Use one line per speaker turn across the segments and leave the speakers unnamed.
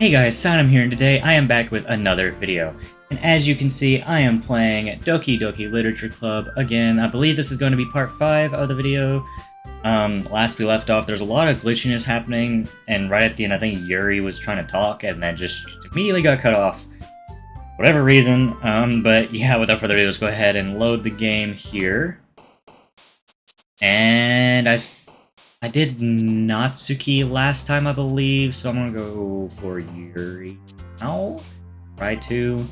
Hey guys, Sanam here, and today I am back with another video. And as you can see, I am playing Doki Doki Literature Club again. I believe this is going to be part 5 of the video. Last we left off, there's a lot of glitchiness happening, and right at the end I think Yuri was trying to talk and then just immediately got cut off. Whatever reason, but yeah, without further ado, let's go ahead and load the game here. And I did Natsuki last time, I believe, so I'm gonna go for Yuri now. Try to.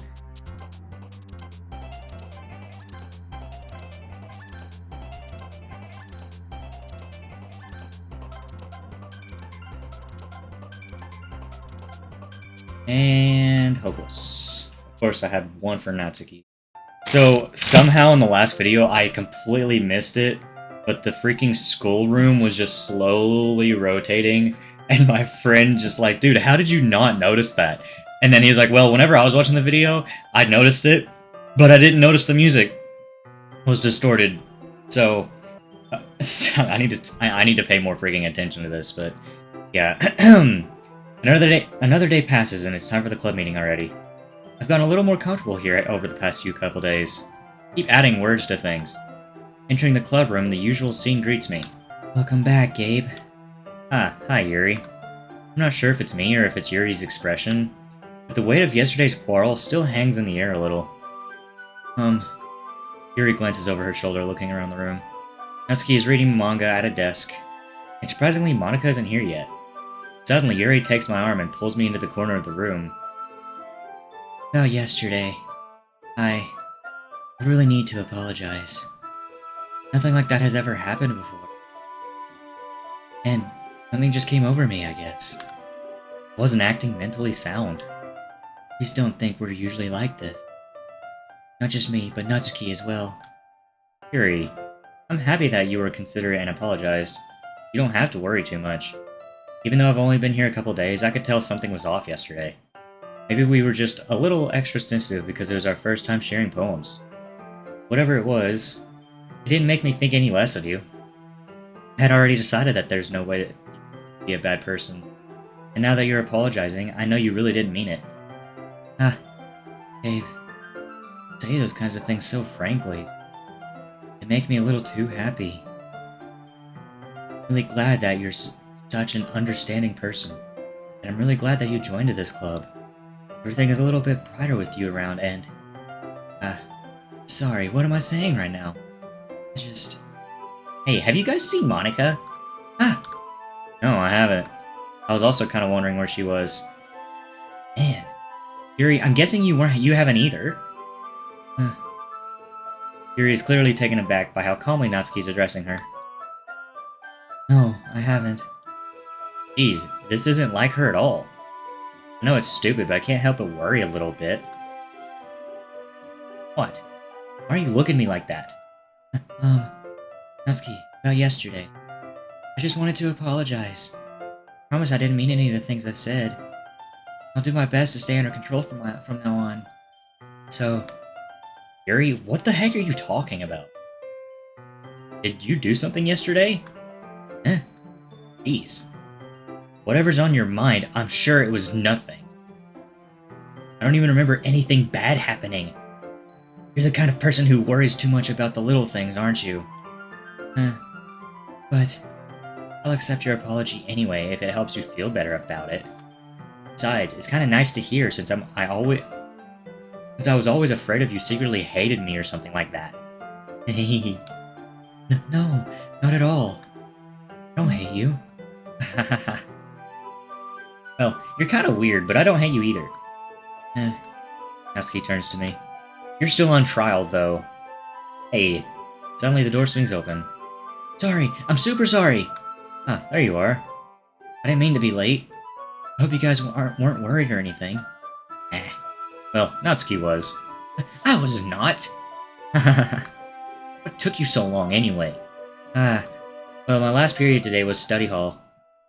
And hopeless. Of course, I had one for Natsuki. So somehow in the last video, I completely missed it. But the freaking schoolroom was just slowly rotating, and my friend just like, dude, how did you not notice that? And then he was like, well, whenever I was watching the video, I noticed it, but I didn't notice the music was distorted. So, I need to pay more freaking attention to this, but yeah. Another day passes, and it's time for the club meeting already. I've gotten a little more comfortable here over the past couple days. Keep adding words to things. Entering the club room, the usual scene greets me. Welcome back, Gabe. Hi, Yuri. I'm not sure if it's me or if it's Yuri's expression, but the weight of yesterday's quarrel still hangs in the air a little. Yuri glances over her shoulder, looking around the room. Natsuki is reading manga at a desk, and surprisingly, Monika isn't here yet. Suddenly, Yuri takes my arm and pulls me into the corner of the room. About yesterday, I really need to apologize. Nothing like that has ever happened before. And something just came over me, I guess. I wasn't acting mentally sound. Please don't think we're usually like this. Not just me, but Natsuki as well. Yuri, I'm happy that you were considerate and apologized. You don't have to worry too much. Even though I've only been here a couple days, I could tell something was off yesterday. Maybe we were just a little extra sensitive because it was our first time sharing poems. Whatever it was, it didn't make me think any less of you. I had already decided that there's no way that you'd be a bad person. And now that you're apologizing, I know you really didn't mean it. Babe, you say those kinds of things so frankly. They make me a little too happy. I'm really glad that you're such an understanding person. And I'm really glad that you joined this club. Everything is a little bit brighter with you around and... sorry, what am I saying right now? Hey, have you guys seen Monika? No, I haven't. I was also kind of wondering where she was. Man. Yuri, I'm guessing you haven't either. Yuri is clearly taken aback by how calmly Natsuki's addressing her. No, I haven't. Geez, this isn't like her at all. I know it's stupid, but I can't help but worry a little bit. What? Why are you looking at me like that? Natsuki, about yesterday. I just wanted to apologize. I promise I didn't mean any of the things I said. I'll do my best to stay under control from now on. So, Yuri, what the heck are you talking about? Did you do something yesterday? Jeez. Whatever's on your mind, I'm sure it was nothing. I don't even remember anything bad happening. You're the kind of person who worries too much about the little things, aren't you? But I'll accept your apology anyway if it helps you feel better about it. Besides, it's kind of nice to hear since I was always afraid of you secretly hated me or something like that. No, not at all. I don't hate you. Well, you're kind of weird, but I don't hate you either. Natsuki turns to me. You're still on trial, though. Hey. Suddenly the door swings open. Sorry, I'm super sorry! There you are. I didn't mean to be late. I hope you guys weren't worried or anything. Well, Natsuki was. I was not! What took you so long, anyway? Well, my last period today was study hall. To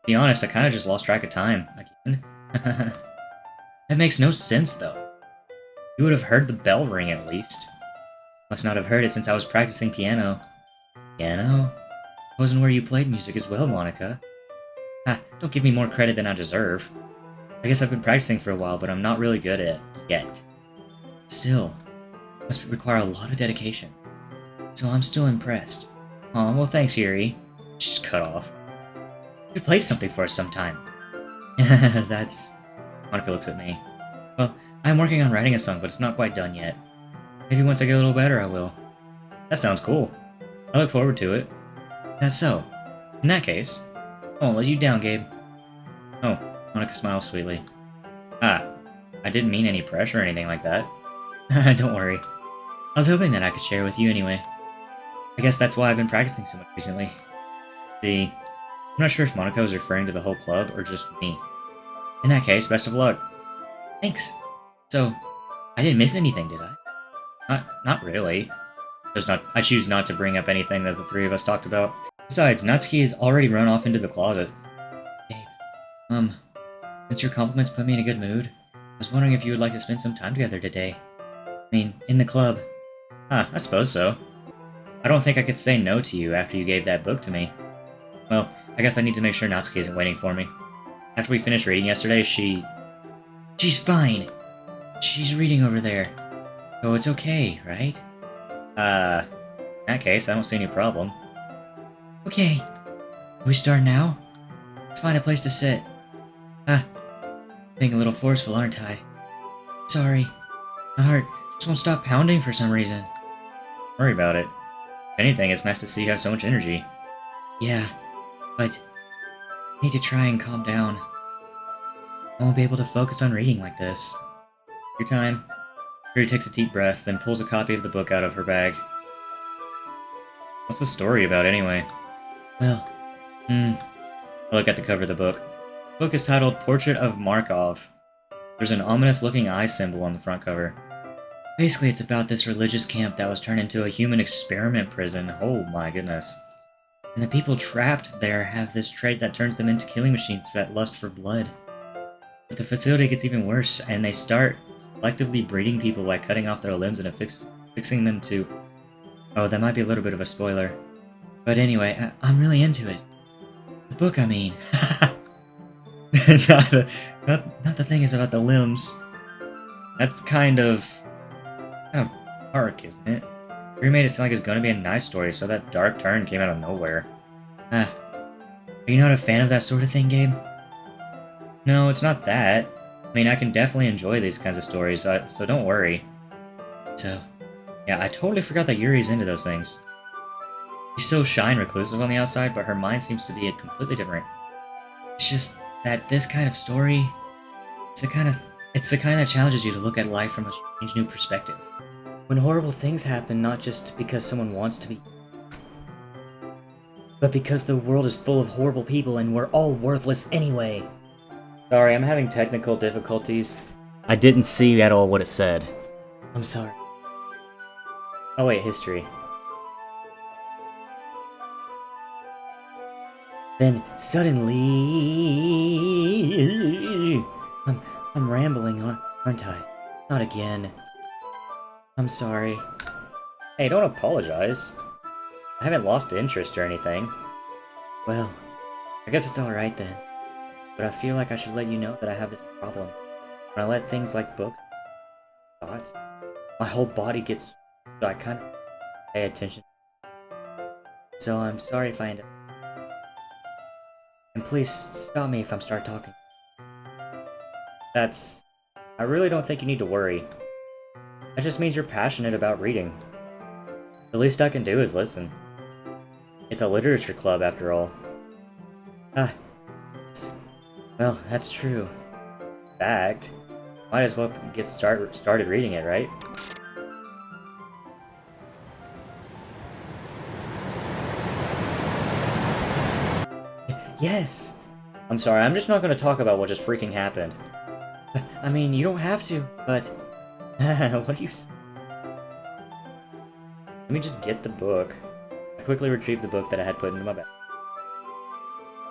be honest, I kinda just lost track of time, again. That makes no sense, though. You would have heard the bell ring, at least. Must not have heard it since I was practicing piano. Piano? Wasn't where you played music as well, Monika. Don't give me more credit than I deserve. I guess I've been practicing for a while, but I'm not really good at it yet. Still, must require a lot of dedication. So I'm still impressed. Aw, well thanks, Yuri. Just cut off. You could play something for us sometime. That's... Monica looks at me. Well, I'm working on writing a song, but it's not quite done yet. Maybe once I get a little better, I will. That sounds cool. I look forward to it. That's so. In that case, I won't let you down, Gabe. Oh, Monica smiles sweetly. Ah, I didn't mean any pressure or anything like that. Don't worry. I was hoping that I could share with you anyway. I guess that's why I've been practicing so much recently. See, I'm not sure if Monica was referring to the whole club or just me. In that case, best of luck. Thanks. So, I didn't miss anything, did I? Not really. I choose not to bring up anything that the three of us talked about. Besides, Natsuki has already run off into the closet. Gabe, since your compliments put me in a good mood, I was wondering if you would like to spend some time together today. I mean, in the club. I suppose so. I don't think I could say no to you after you gave that book to me. Well, I guess I need to make sure Natsuki isn't waiting for me. After we finished reading yesterday, She's fine! She's reading over there. So it's okay, right? In that case, I don't see any problem. Okay. We start now? Let's find a place to sit. Being a little forceful, aren't I? Sorry. My heart just won't stop pounding for some reason. Don't worry about it. If anything, it's nice to see you have so much energy. Yeah, but I need to try and calm down. I won't be able to focus on reading like this. Your time. Yuri takes a deep breath, then pulls a copy of the book out of her bag. What's the story about, anyway? Well, I look at the cover of the book. The book is titled Portrait of Markov. There's an ominous-looking eye symbol on the front cover. Basically, it's about this religious camp that was turned into a human experiment prison. Oh my goodness. And the people trapped there have this trait that turns them into killing machines that lust for blood. But the facility gets even worse, and they start selectively breeding people by cutting off their limbs and fixing them to... Oh, that might be a little bit of a spoiler. But anyway, I'm really into it. The book, I mean. not the thing is about the limbs. That's kind of dark, isn't it? You made it sound like it's gonna be a nice story, so that dark turn came out of nowhere. Are you not a fan of that sort of thing, Gabe? No, it's not that. I mean, I can definitely enjoy these kinds of stories, so don't worry. So, yeah, I totally forgot that Yuri's into those things. She's so shy and reclusive on the outside, but her mind seems to be completely different. It's just that this kind of story, it's the kind that challenges you to look at life from a strange new perspective. When horrible things happen, not just because someone wants to be, but because the world is full of horrible people and we're all worthless anyway. Sorry, I'm having technical difficulties. I didn't see at all what it said. I'm sorry. Oh wait, history. Then suddenly... I'm rambling, aren't I? Not again. I'm sorry. Hey, don't apologize. I haven't lost interest or anything. Well, I guess it's alright then. But I feel like I should let you know that I have this problem. When I let things like books, thoughts, my whole body gets... I kind of pay attention. So I'm sorry if I end up... And please stop me if I'm start talking. I really don't think you need to worry. That just means you're passionate about reading. The least I can do is listen. It's a literature club, after all. Well, that's true. In fact, might as well get started reading it, right? Yes! I'm sorry, I'm just not going to talk about what just freaking happened. I mean, you don't have to, but... what do you say? Let me just get the book. I quickly retrieved the book that I had put into my bag.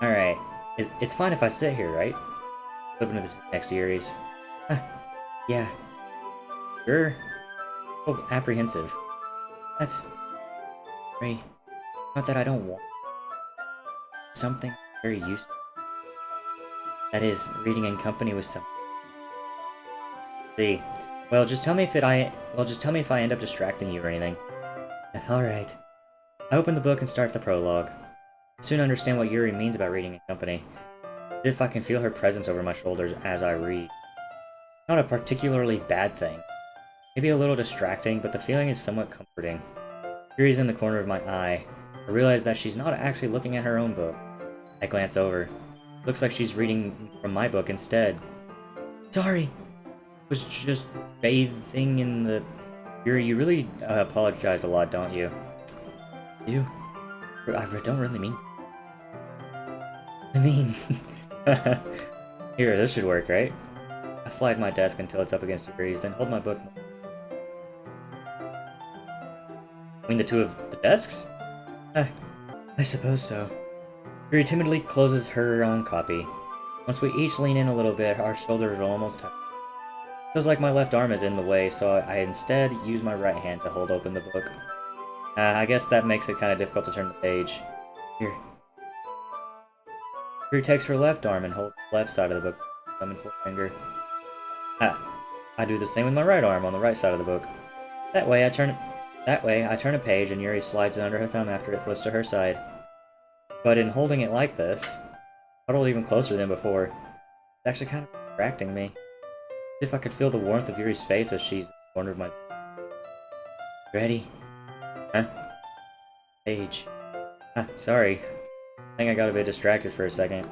Alright. It's fine if I sit here, right? Flip into this next to Yuri's. Yeah. Sure. Oh, apprehensive. That's... very... Not that I don't want... Something very useful. That is, reading in company with someone. See. Well, just tell me if I end up distracting you or anything. Alright. I open the book and start the prologue. I soon understand what Yuri means about reading in company. As if I can feel her presence over my shoulders as I read. Not a particularly bad thing. Maybe a little distracting, but the feeling is somewhat comforting. Yuri's in the corner of my eye. I realize that she's not actually looking at her own book. I glance over. Looks like she's reading from my book instead. Sorry! I was just bathing in the... Yuri, you really apologize a lot, don't you? You? I don't really mean to. I mean... Here, this should work, right? I slide my desk until it's up against Yuri's, then hold my book... Between the two of the desks? I suppose so. Yuri timidly closes her own copy. Once we each lean in a little bit, our shoulders are almost touching. Feels like my left arm is in the way, so I instead use my right hand to hold open the book. I guess that makes it kind of difficult to turn the page. Here. Yuri takes her left arm and holds the left side of the book with her thumb and forefinger. I do the same with my right arm on the right side of the book. That way I turn a page and Yuri slides it under her thumb after it flips to her side. But in holding it like this, huddled even closer than before, it's actually kind of distracting me. As if I could feel the warmth of Yuri's face as she's in the corner of my... Ready? Huh? Page. Sorry. I think I got a bit distracted for a second.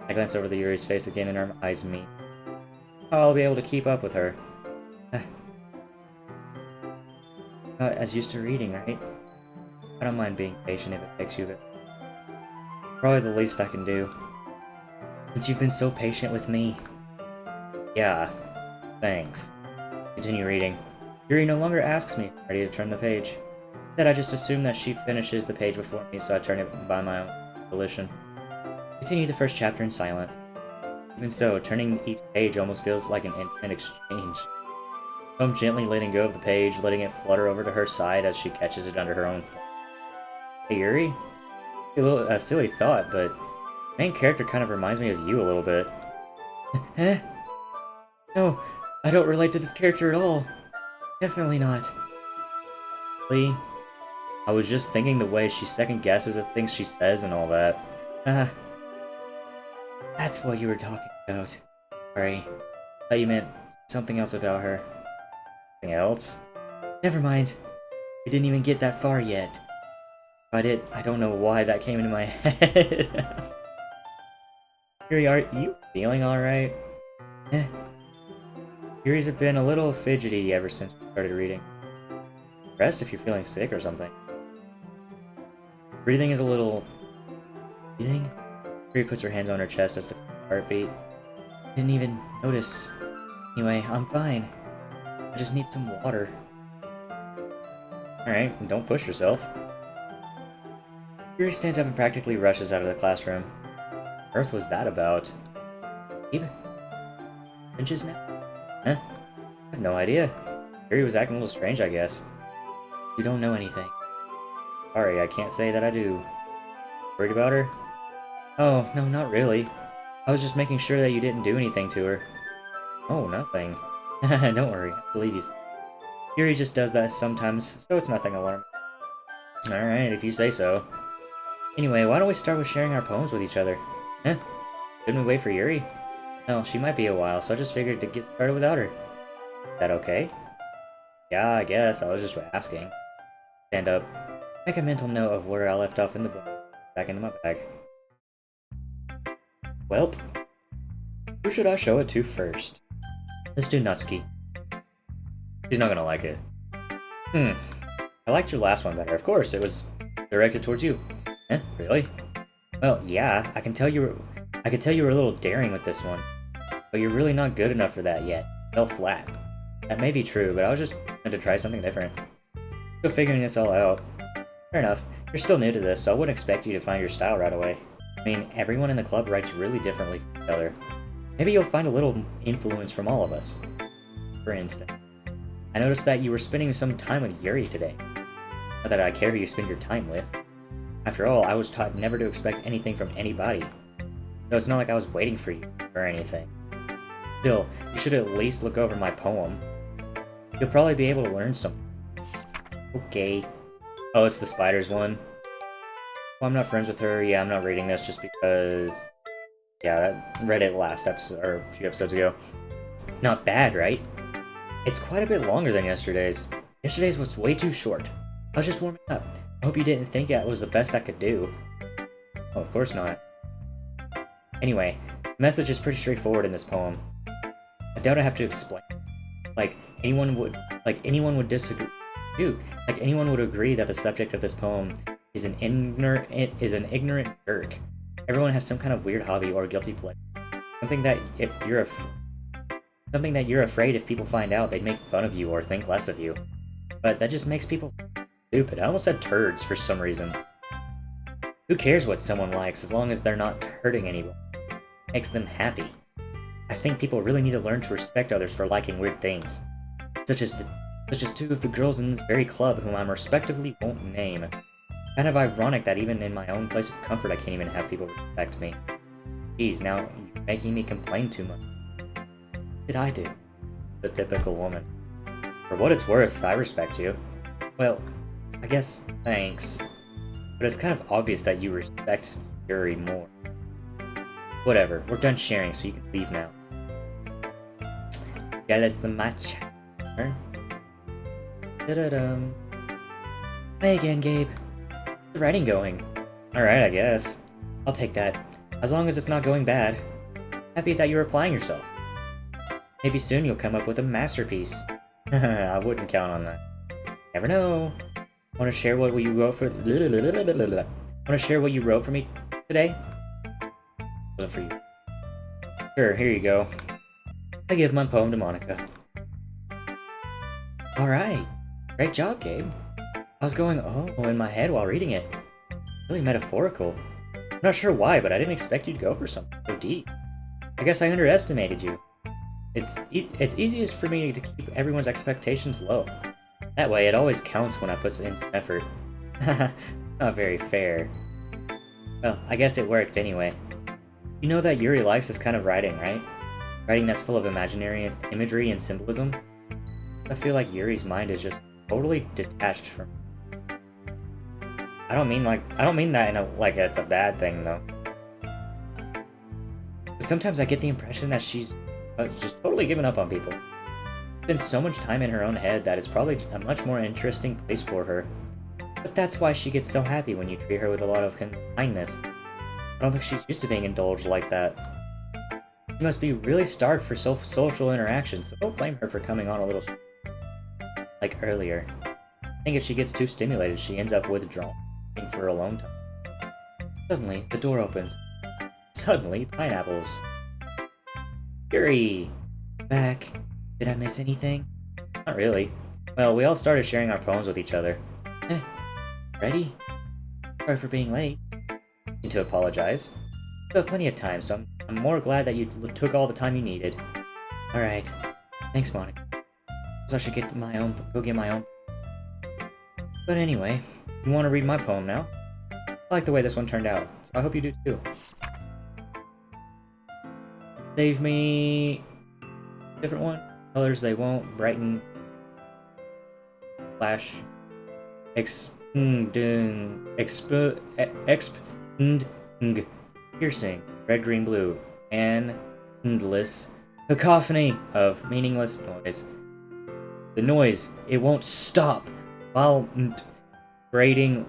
I glance over the Yuri's face again and her eyes meet. I'll be able to keep up with her. Not as used to reading, right? I don't mind being patient if it takes you a bit. Probably the least I can do. Since you've been so patient with me. Yeah. Thanks. Continue reading. Yuri no longer asks me if I'm ready to turn the page. Instead, I just assume that she finishes the page before me, so I turn it by my own volition. Continue the first chapter in silence. Even so, turning each page almost feels like an intimate exchange. I'm gently letting go of the page, letting it flutter over to her side as she catches it under her own thumb. Hey, Yuri? A silly thought, but the main character kind of reminds me of you a little bit. Eh? No, I don't relate to this character at all. Definitely not. Lee, I was just thinking the way she second guesses at things she says and all that. That's what you were talking about. Sorry. I thought you meant something else about her. Something else? Never mind. I didn't even get that far yet. But I don't know why that came into my head. Yuri, are you feeling alright? Yuri's been a little fidgety ever since we started reading. Rest if you're feeling sick or something. Breathing is a little... Breathing? Yuri puts her hands on her chest as to heartbeat. Didn't even notice. Anyway, I'm fine. I just need some water. Alright, don't push yourself. Yuri stands up and practically rushes out of the classroom. What on earth was that about? Abe? Finches now? Huh? I have no idea. Yuri was acting a little strange, I guess. You don't know anything. Sorry, I can't say that I do. Worried about her? Oh, no, not really. I was just making sure that you didn't do anything to her. Oh, nothing. Don't worry, I believe you. Yuri just does that sometimes, so it's nothing alarming. Alright, if you say so. Anyway, why don't we start with sharing our poems with each other? Huh? Shouldn't we wait for Yuri? No, she might be a while, so I just figured to get started without her. Is that okay? Yeah, I guess. I was just asking. Stand up. Make a mental note of where I left off in the book. Back into my bag. Welp. Who should I show it to first? Let's do Natsuki. She's not gonna like it. I liked your last one better. Of course, it was directed towards you. Eh? Really? Well, yeah, I could tell you were a little daring with this one. But you're really not good enough for that yet. Fell flat. That may be true, but I was just trying to try something different. Still figuring this all out. Fair enough. You're still new to this, so I wouldn't expect you to find your style right away. I mean, everyone in the club writes really differently from each other. Maybe you'll find a little influence from all of us. For instance, I noticed that you were spending some time with Yuri today. Not that I care who you spend your time with. After all, I was taught never to expect anything from anybody. So it's not like I was waiting for you or anything. Still, you should at least look over my poem. You'll probably be able to learn something. Okay. Oh, it's the spiders one. Well, I'm not friends with her. Yeah, I'm not reading this just because... Yeah, I read it last episode, or a few episodes ago. Not bad, right? It's quite a bit longer than yesterday's. Yesterday's was way too short. I was just warming up. I hope you didn't think that was the best I could do. Oh, of course not. Anyway, the message is pretty straightforward in this poem. I doubt I have to explain. Anyone would disagree. Dude, anyone would agree that the subject of this poem is an ignorant jerk. Everyone has some kind of weird hobby or guilty pleasure. Something that you're afraid if people find out, they'd make fun of you or think less of you. But that just makes people stupid. I almost said turds for some reason. Who cares what someone likes as long as they're not hurting anyone? It makes them happy. I think people really need to learn to respect others for liking weird things. Such as two of the girls in this very club whom I respectively won't name. Kind of ironic that even in my own place of comfort I can't even have people respect me. Geez, now you're making me complain too much. What did I do? The typical woman. For what it's worth, I respect you. Well, I guess thanks. But it's kind of obvious that you respect Yuri more. Whatever, we're done sharing, so you can leave now. Jealous much. Da-da-dum. Hey again, Gabe. How's the writing going? Alright, I guess. I'll take that. As long as it's not going bad. Happy that you're applying yourself. Maybe soon you'll come up with a masterpiece. I wouldn't count on that. Never know. Want to share what you wrote for... Want to share what you wrote for me today? Wasn't for you. Sure, here you go. I give my poem to Monica. Alright. Great job, Gabe. I was going, oh, in my head while reading it. Really metaphorical. I'm not sure why, but I didn't expect you to go for something so deep. I guess I underestimated you. It's easiest for me to keep everyone's expectations low. That way, it always counts when I put in some effort. Not very fair. Well, I guess it worked anyway. You know that Yuri likes this kind of writing, right? Writing that's full of imaginary imagery and symbolism? I feel like Yuri's mind is just totally detached from... I don't mean that in it's a bad thing, though. But sometimes I get the impression that she's just totally given up on people. Spends so much time in her own head that it's probably a much more interesting place for her. But that's why she gets so happy when you treat her with a lot of kindness. I don't think she's used to being indulged like that. She must be really starved for social interaction, so don't blame her for coming on a little like earlier. I think if she gets too stimulated, she ends up withdrawn for a long time. Suddenly, the door opens. Suddenly, pineapples. Yuri! Back. Did I miss anything? Not really. Well, we all started sharing our poems with each other. Ready? Sorry for being late. Need to apologize. You have plenty of time, so I'm more glad that you took all the time you needed. Alright. Thanks, Monica. So I should go get my own. But anyway, you want to read my poem now? I like the way this one turned out, so I hope you do too. Save me... different one? Colors they won't brighten. Flash. Piercing. Red, green, blue. And endless cacophony of meaningless noise. The noise, it won't stop. Vibrating,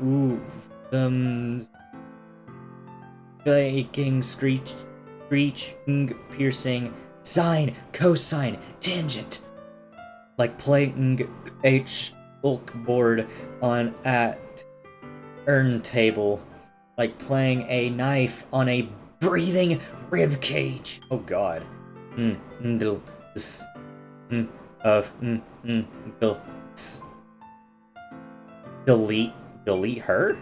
flaking, screeching, piercing, sine, cosine, tangent. Like playing board on at turntable. Like playing a knife on a breathing rib cage. Oh god. Delete her?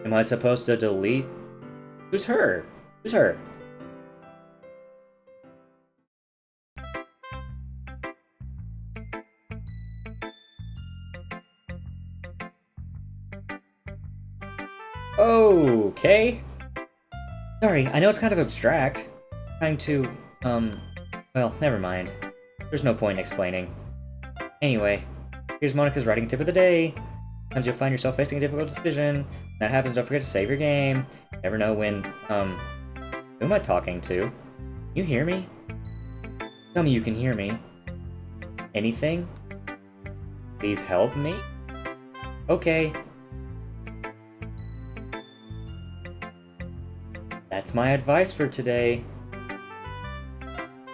Am I supposed to delete? Who's her? Who's her? okay? Sorry, I know it's kind of abstract. Trying to, well, never mind. There's no point in explaining. Anyway, here's Monica's writing tip of the day. Sometimes you'll find yourself facing a difficult decision. When that happens, don't forget to save your game. Never know when, who am I talking to? You hear me? Tell me you can hear me. Anything? Please help me? Okay. That's my advice for today.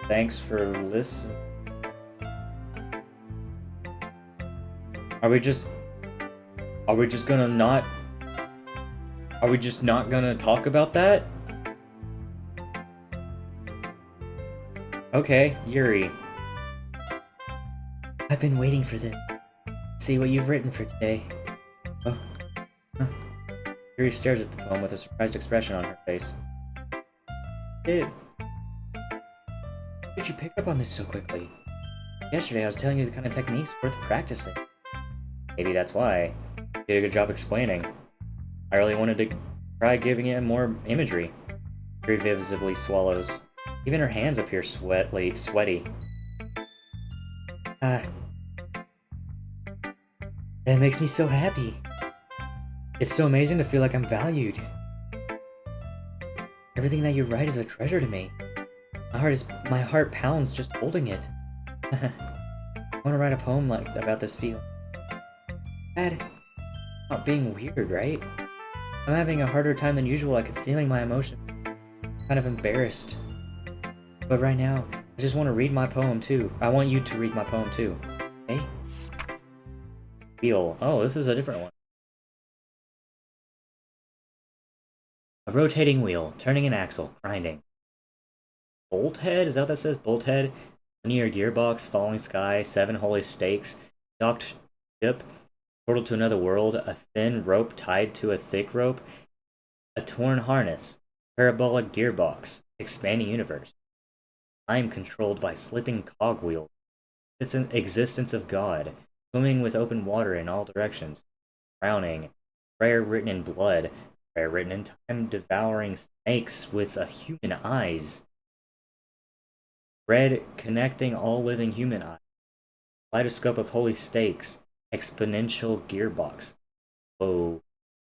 Thanks for listening. Are we just not gonna talk about that? Okay, Yuri. I've been waiting for this. See what you've written for today. Oh. Huh. Yuri stares at the poem with a surprised expression on her face. Dude. How did you pick up on this so quickly? Yesterday I was telling you the kind of techniques worth practicing. Maybe that's why. You did a good job explaining. I really wanted to try giving it more imagery. Yuri visibly swallows. Even her hands appear sweaty. That makes me so happy. It's so amazing to feel like I'm valued. Everything that you write is a treasure to me. My heart pounds just holding it. I want to write a poem about this feeling. Dad, not being weird, right? I'm having a harder time than usual at concealing my emotions. I'm kind of embarrassed. But right now, I just want to read my poem too. I want you to read my poem too. Okay? Wheel. Oh, this is a different one. A rotating wheel, turning an axle, grinding. Bolt head? Is that what that says? Bolt head? Linear gearbox, falling sky, 7 holy stakes, docked ship, portal to another world, a thin rope tied to a thick rope, a torn harness, parabolic gearbox, expanding universe. Time controlled by slipping cogwheels. It's an existence of God, swimming with open water in all directions, drowning, prayer written in blood, prayer written in time, devouring snakes with human eyes. Red connecting all living human eyes. Kaleidoscope of holy stakes. Exponential gearbox. Oh.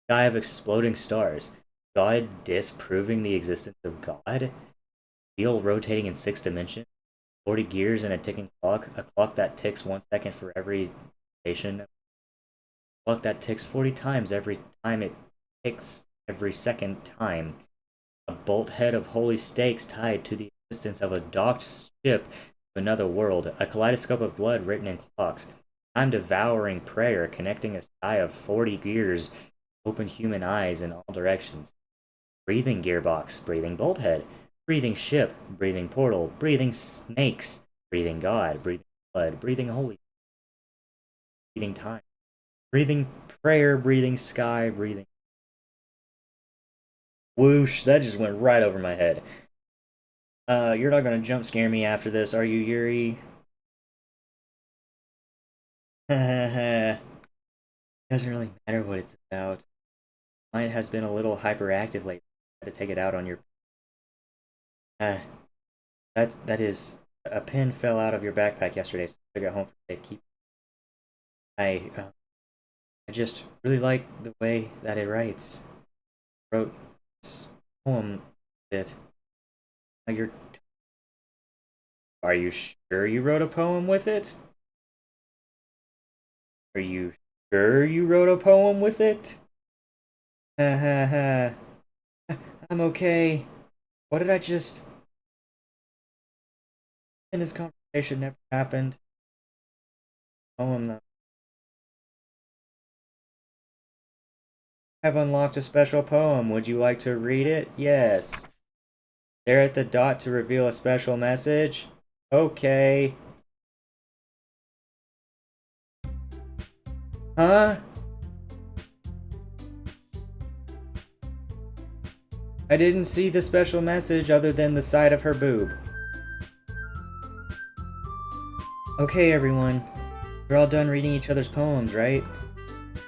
Sky of exploding stars. God disproving the existence of God. Wheel rotating in 6 dimensions. 40 gears and a ticking clock. A clock that ticks 1 second for every station. A clock that ticks 40 times every time it ticks every second time. A bolt head of holy stakes tied to the existence of a docked ship to another world, a kaleidoscope of blood written in clocks, time devouring prayer connecting a sky of 40 gears, open human eyes in all directions, breathing gearbox, breathing bolt head, breathing ship, breathing portal, breathing snakes, breathing God, breathing blood, breathing holy, breathing time, breathing prayer, breathing sky, breathing. Whoosh, that just went right over my head. You're not gonna jump scare me after this, are you, Yuri? Doesn't really matter what it's about. Mine has been a little hyperactive lately. I had to take it out on your... that is... A pin fell out of your backpack yesterday, so I took it home for safekeeping. I just really like the way that it writes. I wrote this poem that... Are you sure you wrote a poem with it? Are you sure you wrote a poem with it? I'm okay. What did I just... And this conversation never happened. Poem though. I've unlocked a special poem. Would you like to read it? Yes. Stare at the dot to reveal a special message. Okay. Huh? I didn't see the special message other than the side of her boob. Okay, everyone. We're all done reading each other's poems, right?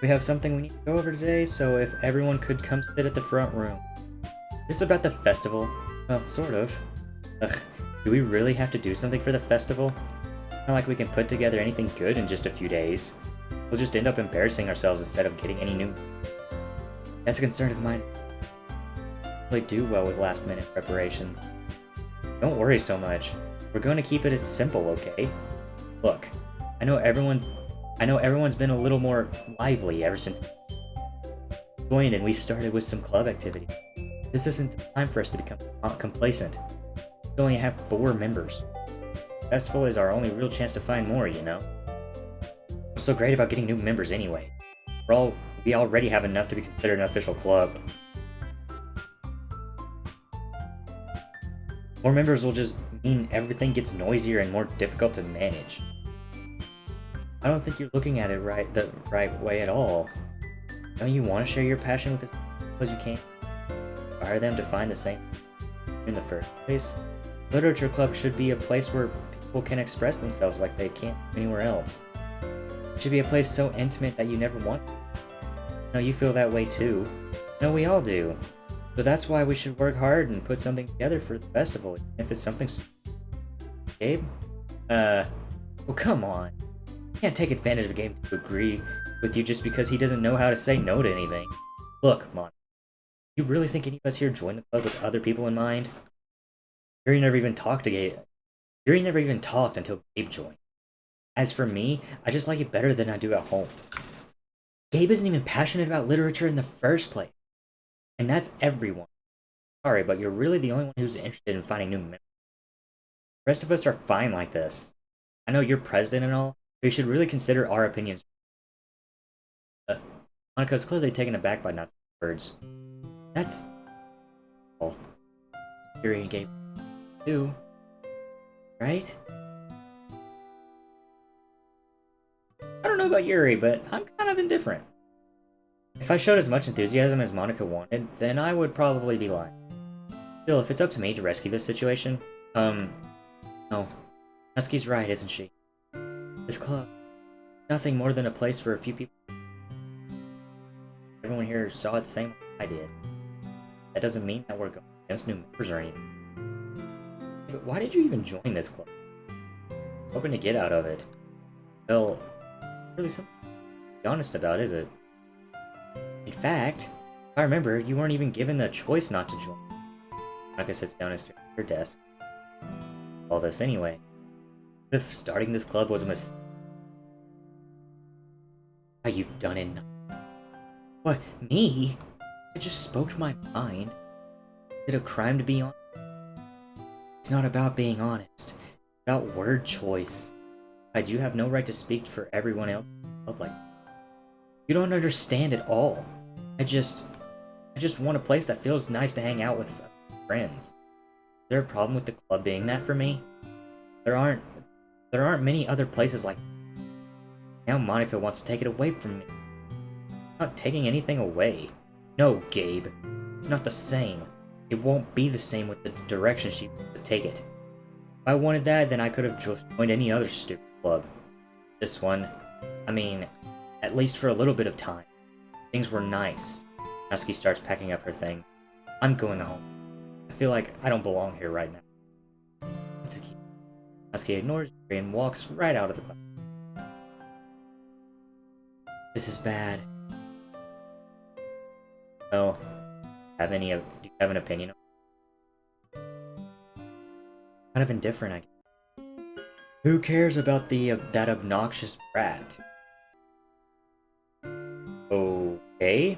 We have something we need to go over today, so if everyone could come sit at the front room. Is this about the festival? Well, sort of. Ugh, do we really have to do something for the festival? Not like we can put together anything good in just a few days. We'll just end up embarrassing ourselves instead of getting any new... That's a concern of mine. Really do well with last-minute preparations. Don't worry so much. We're going to keep it as simple, okay? Look, I know everyone's been a little more lively ever since joined and we've started with some club activity. This isn't the time for us to become complacent. We only have 4 members. The festival is our only real chance to find more, you know? What's so great about getting new members anyway? We already have enough to be considered an official club. More members will just mean everything gets noisier and more difficult to manage. I don't think you're looking at it the right way at all. Don't you want to share your passion with as many as you can? Inspire them to find the same in the first place? Literature club should be a place where people can express themselves like they can't anywhere else. It should be a place so intimate that you never want to. No, you feel that way too. No, we all do. So that's why we should work hard and put something together for the festival, even if it's something... Gabe? Well, come on. You can't take advantage of a game to agree with you just because he doesn't know how to say no to anything. Look, Mon, you really think any of us here joined the club with other people in mind? Yuri never even talked to Gabe. Yuri never even talked until Gabe joined. As for me, I just like it better than I do at home. Gabe isn't even passionate about literature in the first place. And that's everyone. Sorry, but you're really the only one who's interested in finding new members. The rest of us are fine like this. I know you're president and all, but you should really consider our opinions. Monika's clearly taken aback by not words. That's... all. Yuri and Gabe too. Right? I don't know about Yuri, but I'm kind of indifferent. If I showed as much enthusiasm as Monika wanted, then I would probably be lying. Still, if it's up to me to rescue this situation, no. Husky's right, isn't she? This club, nothing more than a place for a few people. Everyone here saw it the same way I did. That doesn't mean that we're going against new members or anything. But why did you even join this club? Hoping to get out of it. Well, really something to be honest about, is it? In fact, if I remember, you weren't even given the choice not to join. Monika sits down and stares at her desk. All this anyway. If starting this club was a mistake. How you've done it. What, me? I just spoke my mind. Is it a crime to be honest? It's not about being honest. It's about word choice. You have no right to speak for everyone else in the club like that. You don't understand at all. I just want a place that feels nice to hang out with friends. Is there a problem with the club being that for me? There aren't many other places like that. Now Monika wants to take it away from me. I'm not taking anything away. No, Gabe. It's not the same. It won't be the same with the direction she wants to take it. If I wanted that, then I could have joined any other stupid club. This one, I mean, at least for a little bit of time. Things were nice. Husky starts packing up her things. I'm going home. I feel like I don't belong here right now. It's a key. Husky ignores Yuri and walks right out of the class. This is bad. Well, do you have an opinion? Kind of indifferent, I guess. Who cares about that obnoxious brat? Okay.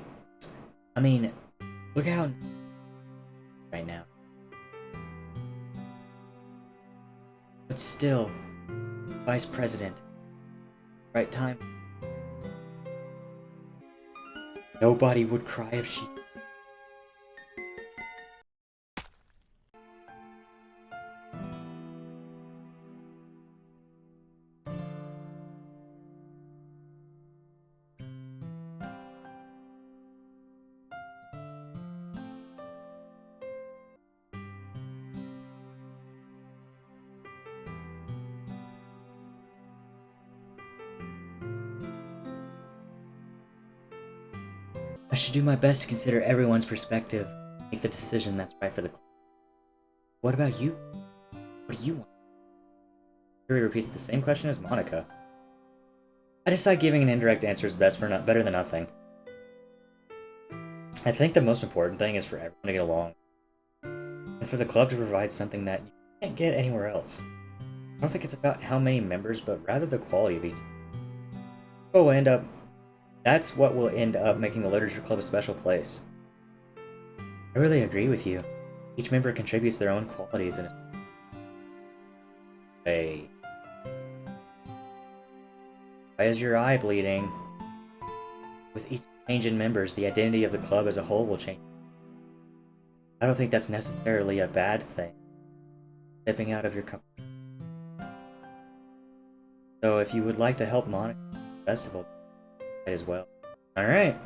I mean, look how right now. But still, Vice President. Right time. Nobody would cry if she... I should do my best to consider everyone's perspective, make the decision that's right for the club. What about you? What do you want? Yuri repeats the same question as Monica. I decide giving an indirect answer is better than nothing. I think the most important thing is for everyone to get along, and for the club to provide something that you can't get anywhere else. I don't think it's about how many members, but rather the quality of each. That's what will end up making the Literature Club a special place. I really agree with you. Each member contributes their own qualities in a way. Why is your eye bleeding? With each change in members, the identity of the club as a whole will change. I don't think that's necessarily a bad thing. Stepping out of your comfort. So if you would like to help Monica festival as well. Alright.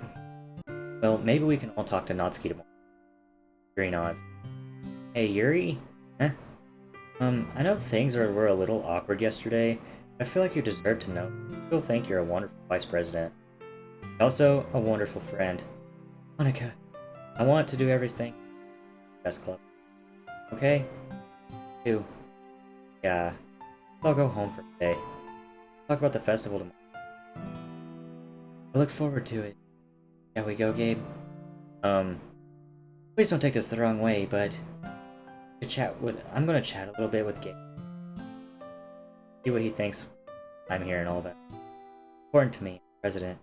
Well, maybe we can all talk to Natsuki tomorrow. Yuri nods. Hey, Yuri? I know things were a little awkward yesterday. I feel like you deserve to know. I still think you're a wonderful vice president. Also, a wonderful friend. Monica, I want to do everything. Best club. Okay? You. Yeah. I'll go home for the day. Talk about the festival tomorrow. I look forward to it. Shall we go, Gabe? Please don't take this the wrong way, but I'm gonna chat a little bit with Gabe. See what he thinks I'm here and all that. Important to me, President.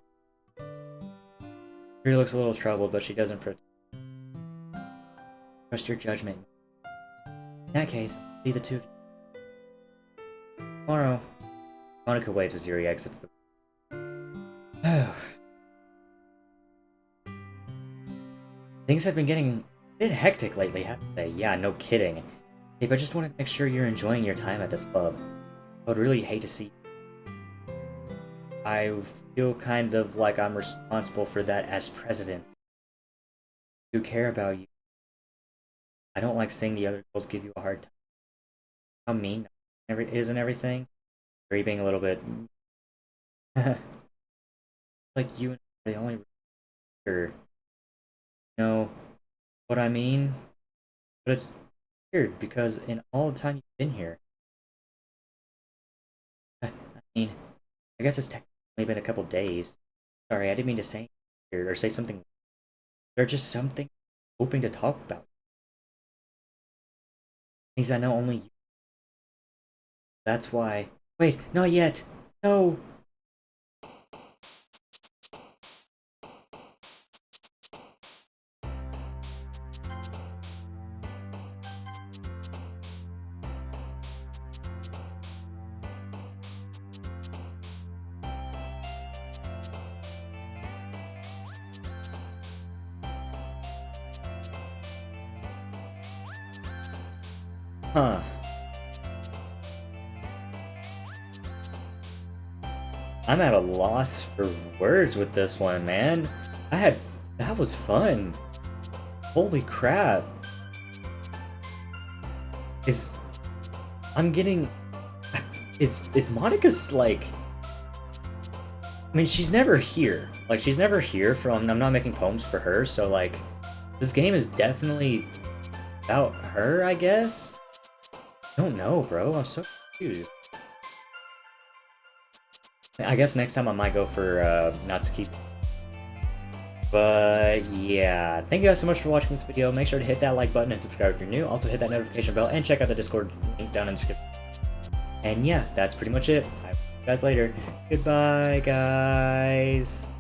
Yuri looks a little troubled, but she doesn't trust your judgment. In that case, see the two of you tomorrow. Monica waves as Yuri exits the Things have been getting a bit hectic lately, haven't they? Yeah, no kidding. Hey, but I just wanted to make sure you're enjoying your time at this club. I would really hate to see. I feel kind of like I'm responsible for that as president. I do care about you. I don't like seeing the other girls give you a hard time. How mean is and everything. Or being a little bit like you and the only you know what I mean? But it's weird because in all the time you've been here, I mean, I guess it's technically been a couple days. Sorry, I didn't mean to say here or say something. There's just something I'm hoping to talk about. Things I know only you. That's why. Wait, not yet. No. Huh. I'm at a loss for words with this one, man. That was fun. Holy crap. Is Monica's like, I mean, she's never here. Like, she's never here from, I'm not making poems for her, so like, this game is definitely about her, I guess? I don't know, bro. I'm so confused. I guess next time I might go for Natsuki. But yeah, thank you guys so much for watching this video. Make sure to hit that like button and subscribe if you're new. Also hit that notification bell and check out the Discord link down in the description. And yeah, that's pretty much it. I'll see you guys later. Goodbye, guys.